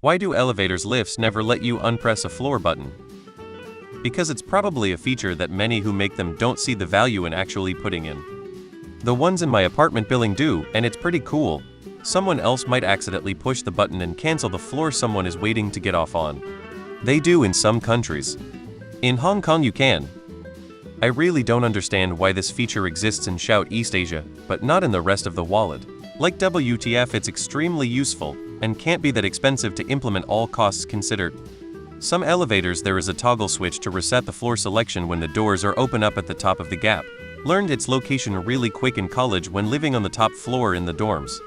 Why do elevators lifts never let you unpress a floor button? Because it's probably a feature that many who make them don't see the value in actually putting in. The ones in my apartment building do, and it's pretty cool. Someone else might accidentally push the button and cancel the floor someone is waiting to get off on. They do in some countries. In Hong Kong you can. I really don't understand why this feature exists in Southeast Asia, but not in the rest of the wallet. Like WTF, it's extremely useful, and can't be that expensive to implement, all costs considered. Some elevators there is a toggle switch to reset the floor selection when the doors are open up at the top of the gap. Learned its location really quick in college when living on the top floor in the dorms.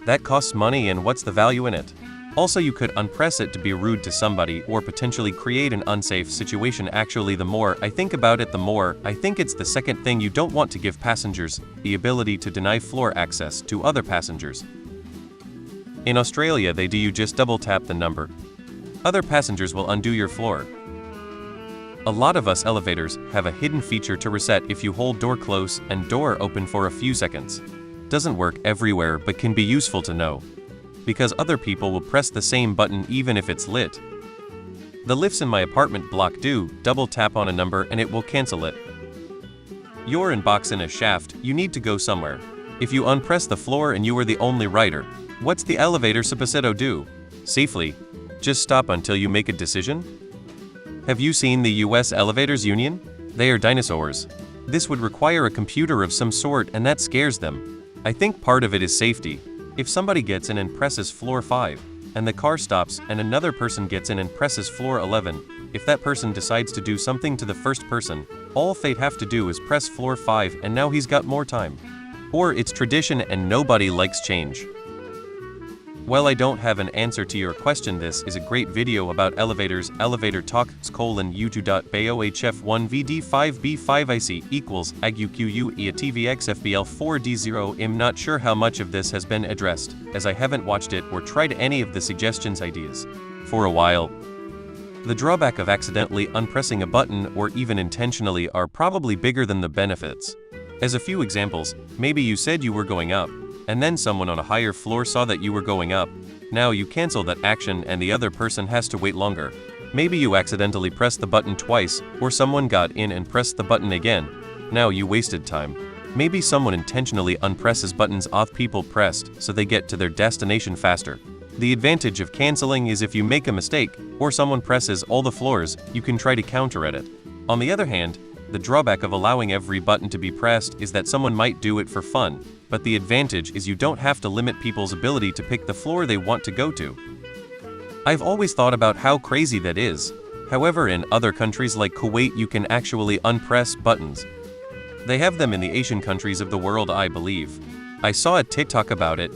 That costs money, and what's the value in it? Also, you could unpress it to be rude to somebody or potentially create an unsafe situation. Actually, the more I think about it, the more I think it's the second thing you don't want to give passengers, the ability to deny floor access to other passengers. In Australia they do, you just double tap the number. Other passengers will undo your floor. A lot of us elevators have a hidden feature to reset if you hold door close and door open for a few seconds. Doesn't work everywhere, but can be useful to know, because other people will press the same button even if it's lit. The lifts in my apartment block do double tap on a number and it will cancel it. You're in box in a shaft, you need to go somewhere. If you unpress the floor and you are the only rider, what's the elevator supposed to do? Safely just stop until you make a decision? Have you seen the US Elevators Union? They are dinosaurs. This would require a computer of some sort, and that scares them. I think part of it is safety. If somebody gets in and presses floor 5, and the car stops and another person gets in and presses floor 11, if that person decides to do something to the first person, all they'd have to do is press floor 5 and now he's got more time. Or it's tradition and nobody likes change. Well, I don't have an answer to your question. This is a great video about elevators. Elevator talks u2.bohf1vd5b5ic equals aguqu ea tvxfbl4d0. I'm not sure how much of this has been addressed, as I haven't watched it or tried any of the suggestions ideas for a while. The drawback of accidentally unpressing a button or even intentionally are probably bigger than the benefits. As a few examples, maybe you said you were going up, and then someone on a higher floor saw that you were going up. Now you cancel that action and the other person has to wait longer. Maybe you accidentally pressed the button twice, or someone got in and pressed the button again. Now you wasted time. Maybe someone intentionally unpresses buttons off people pressed so they get to their destination faster. The advantage of canceling is if you make a mistake, or someone presses all the floors, you can try to counter at it. On the other hand, the drawback of allowing every button to be pressed is that someone might do it for fun, but the advantage is you don't have to limit people's ability to pick the floor they want to go to. I've always thought about how crazy that is. However, in other countries like Kuwait you can actually unpress buttons. They have them in the Asian countries of the world, I believe. I saw a TikTok about it,